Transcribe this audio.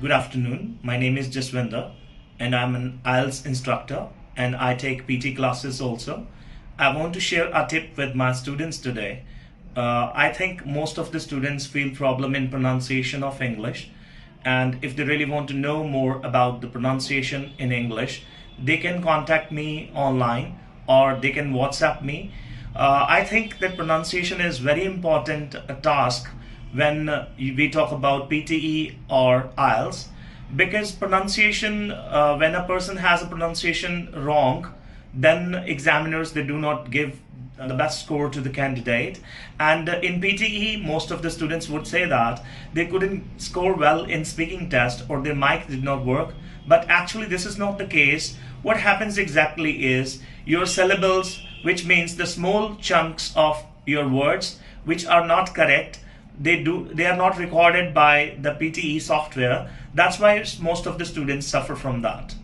Good afternoon. My name is Jaswinder and I'm an IELTS instructor and I take PT classes also. I want to share a tip with my students today. I think most of the students feel problem in pronunciation of English, and if they really want to know more about the pronunciation in English, they can contact me online or they can WhatsApp me. I think that pronunciation is very important task when we talk about PTE or IELTS, because pronunciation, when a person has a pronunciation wrong, then examiners, they do not give the best score to the candidate. And in PTE, most of the students would say that they couldn't score well in speaking test or their mic did not work, but actually this is not the case. What happens exactly is your syllables, which means the small chunks of your words which are not correct, they are not recorded by the PTE software. That's why most of the students suffer from that.